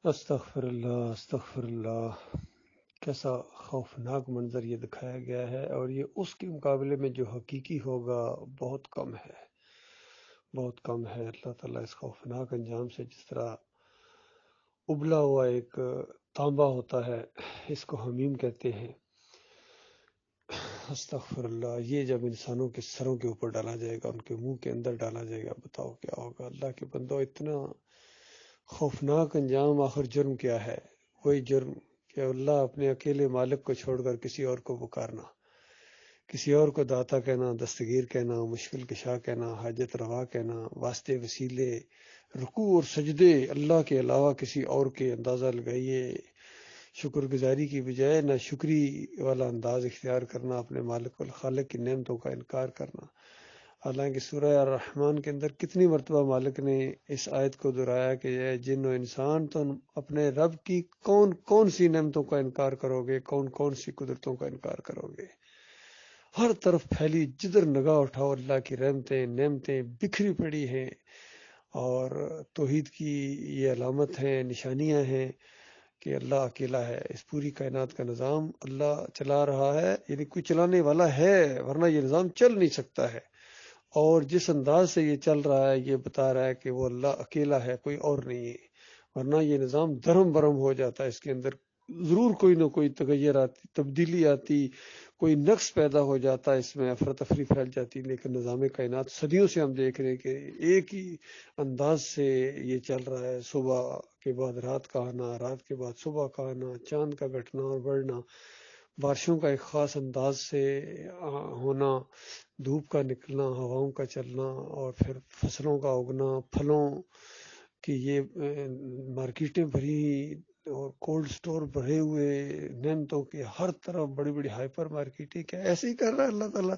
استغفر اللہ استغفر اللہ، کیسا خوفناک منظر یہ دکھایا گیا ہے، اور یہ اس کے مقابلے میں جو حقیقی ہوگا بہت کم ہے، بہت کم ہے۔ اللہ تعالیٰ اس خوفناک انجام سے، جس طرح ابلا ہوا ایک تانبا ہوتا ہے، اس کو حمیم کہتے ہیں، استغفر اللہ، یہ جب انسانوں کے سروں کے اوپر ڈالا جائے گا، ان کے منہ کے اندر ڈالا جائے گا، بتاؤ کیا ہوگا۔ اللہ کے بندو، اتنا خوفناک انجام، آخر جرم کیا ہے؟ وہی جرم کہ اللہ اپنے اکیلے مالک کو چھوڑ کر کسی اور کو پکارنا، کسی اور کو داتا کہنا، دستگیر کہنا، مشکل کشا کہنا، حاجت روا کہنا، واسطے وسیلے، رکوع اور سجدے اللہ کے علاوہ کسی اور کے، اندازہ لگائیے۔ شکر گزاری کی بجائے نہ شکری والا انداز اختیار کرنا، اپنے مالک الخالق کی نعمتوں کا انکار کرنا۔ حالانکہ سورہ الرحمن کے اندر کتنی مرتبہ مالک نے اس آیت کو دہرایا کہ اے جن و انسان، تم اپنے رب کی کون کون سی نعمتوں کا انکار کرو گے، کون کون سی قدرتوں کا انکار کرو گے۔ ہر طرف پھیلی، جدھر نگاہ اٹھاؤ اللہ کی رحمتیں نعمتیں بکھری پڑی ہیں، اور توحید کی یہ علامت ہیں، نشانیاں ہیں کہ اللہ اکیلا ہے۔ اس پوری کائنات کا نظام اللہ چلا رہا ہے، یعنی کوئی چلانے والا ہے، ورنہ یہ نظام چل نہیں سکتا ہے۔ اور جس انداز سے یہ چل رہا ہے، یہ بتا رہا ہے کہ وہ اللہ اکیلا ہے، کوئی اور نہیں ہے، ورنہ یہ نظام دھرم برم ہو جاتا ہے۔ اس کے اندر ضرور کوئی نہ کوئی تغیر آتی، تبدیلی آتی، کوئی نقص پیدا ہو جاتا، اس میں افراتفری پھیل جاتی۔ لیکن نظام کائنات صدیوں سے ہم دیکھ رہے ہیں کہ ایک ہی انداز سے یہ چل رہا ہے، صبح کے بعد رات کا آنا، رات کے بعد صبح کا آنا، چاند کا گھٹنا اور بڑھنا، بارشوں کا ایک خاص انداز سے ہونا، دھوپ کا نکلنا، ہواؤں کا چلنا، اور پھر فصلوں کا اگنا، پھلوں کی یہ مارکیٹیں بھری اور کولڈ سٹور بھرے ہوئے، نعمتوں کے ہر طرف بڑی بڑی ہائپر مارکیٹیں، کیا ایسے ہی کر رہا ہے اللہ تعالیٰ؟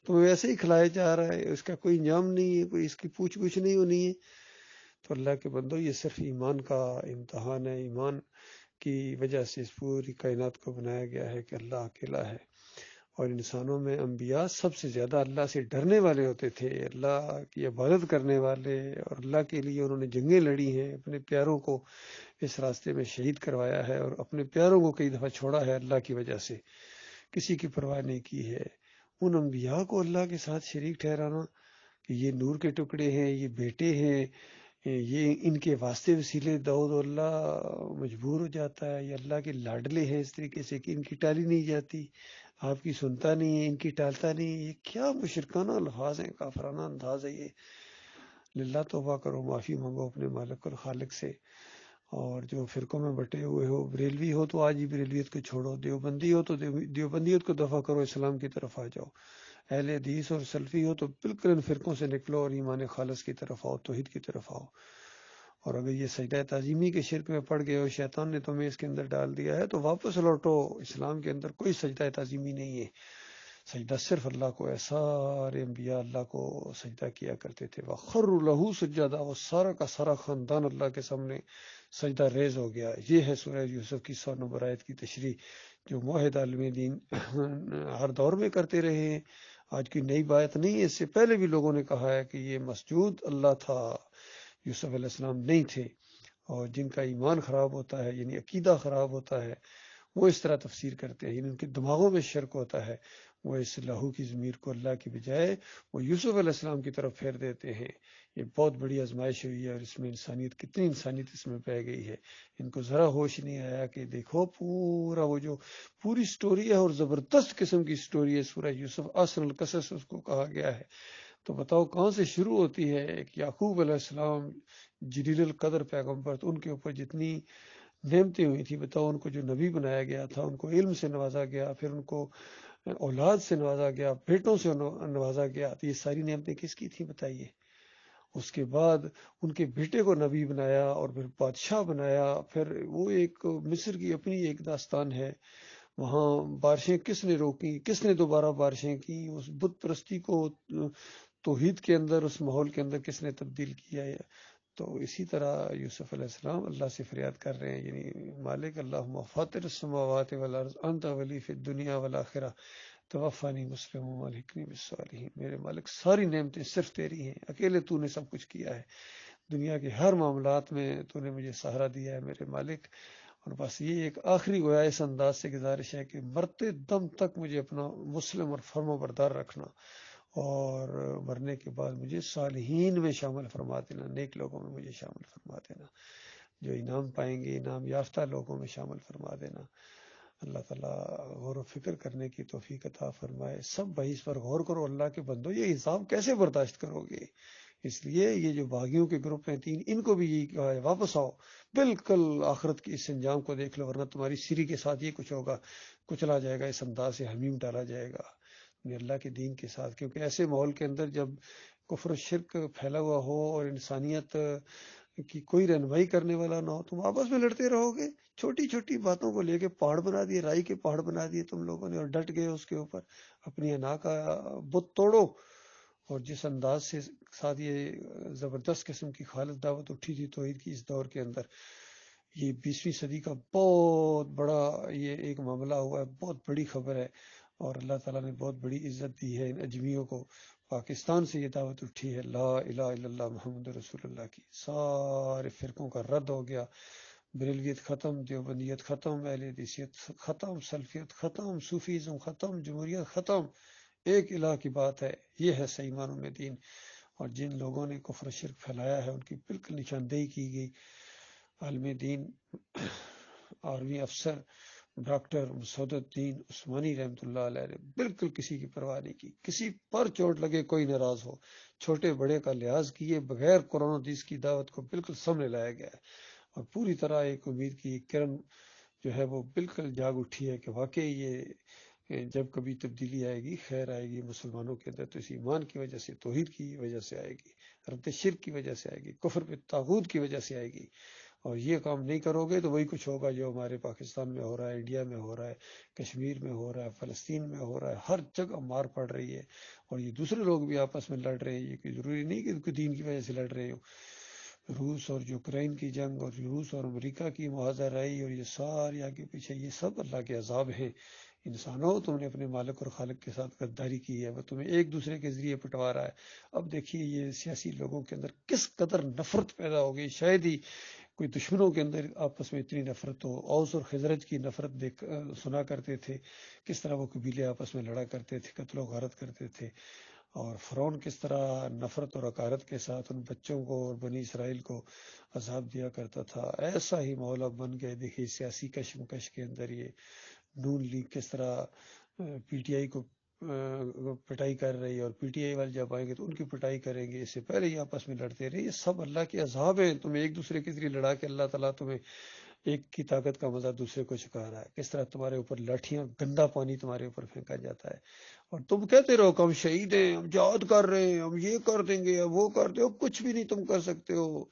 تمہیں ویسے ہی کھلایا جا رہا ہے، اس کا کوئی انجام نہیں ہے، کوئی اس کی پوچھ گچھ نہیں ہونی ہے؟ تو اللہ کے بندو، یہ صرف ایمان کا امتحان ہے۔ ایمان کی وجہ سے اس پوری کائنات کو بنایا گیا ہے کہ اللہ اکیلا ہے۔ اور انسانوں میں انبیاء سب سے زیادہ اللہ سے ڈرنے والے ہوتے تھے، اللہ کی عبادت کرنے والے، اور اللہ کے لیے انہوں نے جنگیں لڑی ہیں، اپنے پیاروں کو اس راستے میں شہید کروایا ہے، اور اپنے پیاروں کو کئی دفعہ چھوڑا ہے اللہ کی وجہ سے، کسی کی پرواہ نہیں کی ہے۔ ان انبیاء کو اللہ کے ساتھ شریک ٹھہرانا کہ یہ نور کے ٹکڑے ہیں، یہ بیٹے ہیں، یہ ان کے واسطے وسیلے، داؤد اللہ مجبور ہو جاتا ہے، یہ اللہ کے لاڈلے ہیں اس طریقے سے کہ ان کی ٹالی نہیں جاتی، آپ کی سنتا نہیں ہے، ان کی ٹالتا نہیں ہے۔ یہ کیا مشرکانہ الفاظ ہیں، کافرانہ انداز ہے یہ۔ للہ توبہ کرو، معافی مانگو اپنے مالک اور خالق سے۔ اور جو فرقوں میں بٹے ہوئے ہو، بریلوی ہو تو آج ہی بریلویت کو چھوڑو، دیوبندی ہو تو دیوبندیت کو دفع کرو، اسلام کی طرف آ جاؤ، اہل حدیث اور سلفی ہو تو بالکل ان فرقوں سے نکلو اور ایمان خالص کی طرف آؤ، توحید کی طرف آؤ۔ اور اگر یہ سجدہ تعظیمی کے شرک میں پڑ گئے ہو، شیطان نے تمہیں اس کے اندر ڈال دیا ہے، تو واپس لوٹو۔ اسلام کے اندر کوئی سجدہ تعظیمی نہیں ہے، سجدہ صرف اللہ کو ہے۔ سارے انبیاء اللہ کو سجدہ کیا کرتے تھے، وَخَرُّوا لَهُ سُجَّدًا، وہ سارا کا سارا خاندان اللہ کے سامنے سجدہ ریز ہو گیا۔ یہ ہے سورہ یوسف کی 100 نمبر آیت کی تشریح، جو موحد عالم دین ہر دور میں کرتے رہے ہیں۔ آج کی نئی بات نہیں ہے، اس سے پہلے بھی لوگوں نے کہا ہے کہ یہ مسجود اللہ تھا، یوسف علیہ السلام نہیں تھے۔ اور جن کا ایمان خراب ہوتا ہے، یعنی عقیدہ خراب ہوتا ہے، وہ اس طرح تفسیر کرتے ہیں، یعنی ان کے دماغوں میں شرک ہوتا ہے، وہ اس لہو کی ضمیر کو اللہ کی بجائے وہ یوسف علیہ السلام کی طرف پھیر دیتے ہیں۔ یہ بہت بڑی آزمائش ہوئی ہے، اور اس میں انسانیت، کتنی انسانیت اس میں پہ گئی ہے۔ ان کو ذرا ہوش نہیں آیا کہ دیکھو پورا وہ جو پوری سٹوری ہے، اور زبردست قسم کی سٹوری ہے، سورہ یوسف احسن القصص اس کو کہا گیا ہے۔ تو بتاؤ کہاں سے شروع ہوتی ہے؟ ایک یعقوب علیہ السلام، جلیل القدر پیغمبر، تو ان کے اوپر جتنی نعمتیں ہوئی تھی، بتاؤ ان کو جو نبی بنایا گیا تھا، ان کو علم سے نوازا گیا، پھر ان کو اولاد سے نوازا گیا، بیٹوں سے نوازا گیا، تو یہ ساری نعمتیں کس کی تھیں بتائیے؟ اس کے بعد ان کے بیٹے کو نبی بنایا، اور پھر بادشاہ بنایا۔ پھر وہ ایک مصر کی اپنی ایک داستان ہے، وہاں بارشیں کس نے روکی، کس نے دوبارہ بارشیں کی، اس بت پرستی کو توحید کے اندر، اس ماحول کے اندر کس نے تبدیل کیا ہے۔ تو اسی طرح یوسف علیہ السلام اللہ سے فریاد کر رہے ہیں، یعنی مالک اللہم فاطر السماوات والارض انت ولی فی الدنیا والآخرہ توفانی مسلم والحقنی بالصالحین۔ میرے مالک، ساری نعمتیں صرف تیری ہیں، اکیلے تو نے سب کچھ کیا ہے، دنیا کے ہر معاملات میں تو نے مجھے سہارا دیا ہے میرے مالک، اور بس یہ ایک آخری گویا اس انداز سے گزارش ہے کہ مرتے دم تک مجھے اپنا مسلم اور فرما بردار رکھنا، اور مرنے کے بعد مجھے صالحین میں شامل فرما دینا، نیک لوگوں میں مجھے شامل فرما دینا، جو انعام پائیں گے انعام یافتہ لوگوں میں شامل فرما دینا۔ اللہ تعالیٰ غور و فکر کرنے کی توفیق عطا فرمائے۔ سب بھائی اس پر غور کرو، اللہ کے بندو یہ حساب کیسے برداشت کرو گے؟ اس لیے یہ جو باغیوں کے گروپ ہیں 3، ان کو بھی یہی کہا ہے واپس آؤ، بالکل آخرت کی اس انجام کو دیکھ لو، ورنہ تمہاری سری کے ساتھ یہ کچھ ہوگا، کچلا جائے گا، اس انداز سے حمیم ڈالا جائے گا اللہ کے دین کے ساتھ۔ کیونکہ ایسے ماحول کے اندر جب کفر و شرک پھیلا ہوا ہو اور انسانیت کی کوئی رہنمائی کرنے والا نہ ہو، تم آپس میں لڑتے رہو گے، چھوٹی چھوٹی باتوں کو لے کے پہاڑ بنا دیے، رائی کے پہاڑ بنا دیے تم لوگوں نے، اور ڈٹ گئے اس کے اوپر۔ اپنی انا کا بت توڑو، اور جس انداز سے ساتھ یہ زبردست قسم کی خالص دعوت اٹھی تھی توحید کی اس دور کے اندر، یہ 20ویں صدی کا بہت بڑا یہ ایک معاملہ ہوا ہے، بہت بڑی خبر ہے، اور اللہ تعالیٰ نے بہت بڑی عزت دی ہے ان اجمیوں کو۔ پاکستان سے یہ دعوت اٹھی ہے لا الہ الا اللہ محمد رسول اللہ کی، سارے فرقوں کا رد ہو گیا، بریلویت ختم، دیوبندیت ختم، اہل حدیثیت ختم، سلفیت ختم، صوفیزم ختم، جمہوریت ختم، ایک الہ کی بات ہے، یہ ہے صحیح معنوں میں دین۔ اور جن لوگوں نے کفر شرک پھیلایا ہے ان کی بالکل نشاندہی کی گئی۔ عالم دین آرمی افسر ڈاکٹر مسعود الدین عثمانی رحمۃ اللہ علیہ نے بالکل کسی کی پرواہ نہیں کی، کسی پر چوٹ لگے کوئی ناراض ہو، چھوٹے بڑے کا لحاظ کیے بغیر قرآن و حدیث کی دعوت کو بالکل سامنے لایا گیا ہے، اور پوری طرح ایک امید کی کرن جو ہے وہ بالکل جاگ اٹھی ہے کہ واقعی یہ جب کبھی تبدیلی آئے گی، خیر آئے گی مسلمانوں کے اندر، تو اس ایمان کی وجہ سے، توحید کی وجہ سے آئے گی، رد شرک کی وجہ سے آئے گی، کفر پہ طاغوت کی وجہ سے آئے گی۔ اور یہ کام نہیں کرو گے تو وہی کچھ ہوگا جو ہمارے پاکستان میں ہو رہا ہے، انڈیا میں ہو رہا ہے، کشمیر میں ہو رہا ہے، فلسطین میں ہو رہا ہے، ہر جگہ مار پڑ رہی ہے، اور یہ دوسرے لوگ بھی آپس میں لڑ رہے ہیں، یہ کوئی ضروری نہیں کہ کوئی دین کی وجہ سے لڑ رہے ہو۔ روس اور یوکرین کی جنگ، اور روس اور امریکہ کی معاہدہ رہی، اور یہ سارے آگے پیچھے، یہ سب اللہ کے عذاب ہیں۔ انسانوں، تم نے اپنے مالک اور خالق کے ساتھ غداری کی ہے، وہ تمہیں ایک دوسرے کے ذریعے پٹوا رہا ہے۔ اب دیکھیے یہ سیاسی لوگوں کے اندر کس قدر نفرت پیدا ہو گئی، شاید ہی کوئی دشمنوں کے اندر آپس میں اتنی نفرت ہو۔ اوس اور خزرج کی نفرت سنا کرتے تھے، کس طرح وہ قبیلے آپس میں لڑا کرتے تھے، قتل و غارت کرتے تھے، اور فرعون کس طرح نفرت اور حقارت کے ساتھ ان بچوں کو اور بنی اسرائیل کو عذاب دیا کرتا تھا۔ ایسا ہی ماحول اب بن گیا۔ دیکھیے سیاسی کشمکش کے اندر یہ نون لیگ کس طرح پی ٹی آئی کو پٹائی کر رہی ہے، اور پی ٹی آئی والے جب آئیں گے تو ان کی پٹائی کریں گے، اس سے پہلے ہی آپس میں لڑتے رہے۔ یہ سب اللہ کے عذاب ہیں، تمہیں ایک دوسرے کے ذریعے لڑا کے اللہ تعالیٰ تمہیں ایک کی طاقت کا مزہ دوسرے کو چکا رہا ہے۔ کس طرح تمہارے اوپر لاٹھیاں، گندا پانی تمہارے اوپر پھینکا جاتا ہے، اور تم کہتے رہو کہ ہم شہید ہیں، ہم جہاد کر رہے ہیں، ہم یہ کر دیں گے، ہم وہ کر دیں، کچھ بھی نہیں تم کر سکتے ہو۔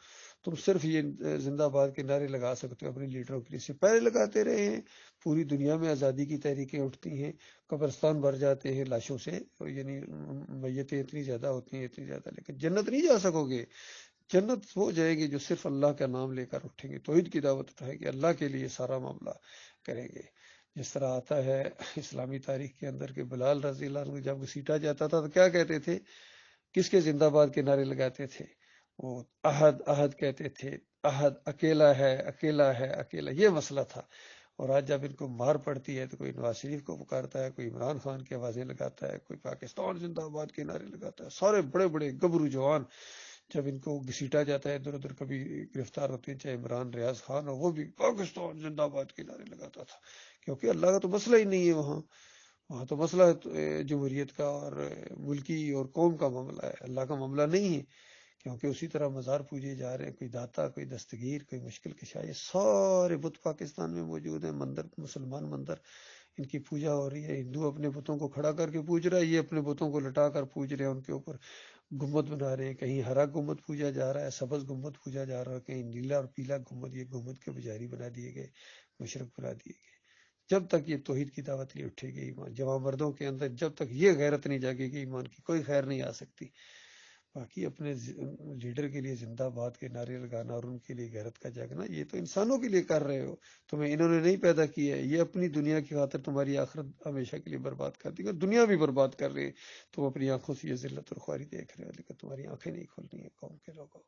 تم صرف یہ زندہ باد کے نعرے لگا سکتے ہو اپنے لیڈروں کے لیے، اس سے پہلے لگاتے رہے ہیں۔ پوری دنیا میں آزادی کی تحریکیں اٹھتی ہیں، قبرستان بھر جاتے ہیں لاشوں سے، یعنی میتیں اتنی زیادہ ہوتی ہیں، اتنی زیادہ، لیکن جنت نہیں جا سکو گے۔ جنت وہ جائے گی جو صرف اللہ کا نام لے کر اٹھیں گے، توحید کی دعوت اٹھائیں گے، اللہ کے لیے سارا معاملہ کریں گے۔ جس طرح آتا ہے اسلامی تاریخ کے اندر کہ بلال رضی اللہ عنہ جب گھسیٹا جاتا تھا تو کیا کہتے تھے، کس کے زندہ باد کے نعرے لگاتے تھے؟ وہ احد احد کہتے تھے، احد اکیلا ہے، اکیلا ہے، اکیلا، یہ مسئلہ تھا۔ اور آج جب ان کو مار پڑتی ہے تو کوئی نواز شریف کو پکارتا ہے، کوئی عمران خان کی آوازیں لگاتا ہے، کوئی پاکستان زندہ باد کے نعرے لگاتا ہے، سارے بڑے بڑے گبرو جوان جب ان کو گھسیٹا جاتا ہے ادھر ادھر، کبھی گرفتار ہوتے ہیں، چاہے عمران ریاض خان ہو، وہ بھی پاکستان زندہ باد کے نعرے لگاتا تھا، کیونکہ اللہ کا تو مسئلہ ہی نہیں ہے وہاں۔ وہاں تو مسئلہ جمہوریت کا اور ملکی اور قوم کا معاملہ ہے، اللہ کا معاملہ نہیں ہے، کیونکہ اسی طرح مزار پوجے جا رہے ہیں، کوئی داتا، کوئی دستگیر، کوئی مشکل کشا، یہ سارے بت پاکستان میں موجود ہیں، مندر، مسلمان مندر، ان کی پوجا ہو رہی ہے۔ ہندو اپنے بتوں کو کھڑا کر کے پوج رہا ہے، یہ اپنے بتوں کو لٹا کر پوج رہے ہیں، ان کے اوپر گنبد بنا رہے ہیں، کہیں ہرا گنبد پوجا جا رہا ہے، سبز گنبد پوجا جا رہا ہے، کہیں نیلا اور پیلا گنبد، یہ گنبد کے پجاری بنا دیے گئے، مشرک بنا دیے گئے۔ جب تک یہ توحید کی دعوت نہیں اٹھے گی، ایمان جوان مردوں کے اندر جب تک یہ غیرت نہیں جاگے گی، ایمان کی کوئی خیر نہیں آ سکتی۔ باقی اپنے لیڈر کے لیے زندہ باد کے نعرے لگانا اور ان کے لیے غیرت کا جاگنا، یہ تو انسانوں کے لیے کر رہے ہو، تمہیں انہوں نے نہیں پیدا کیا ہے، یہ اپنی دنیا کی خاطر تمہاری آخرت ہمیشہ کے لیے برباد کر دی، اور دنیا بھی برباد کر رہے ہیں۔ تم اپنی آنکھوں سے یہ ذلت اور خواری دیکھ رہے ہو، لیکن تمہاری آنکھیں نہیں کھولنی ہے قوم کے لوگوں۔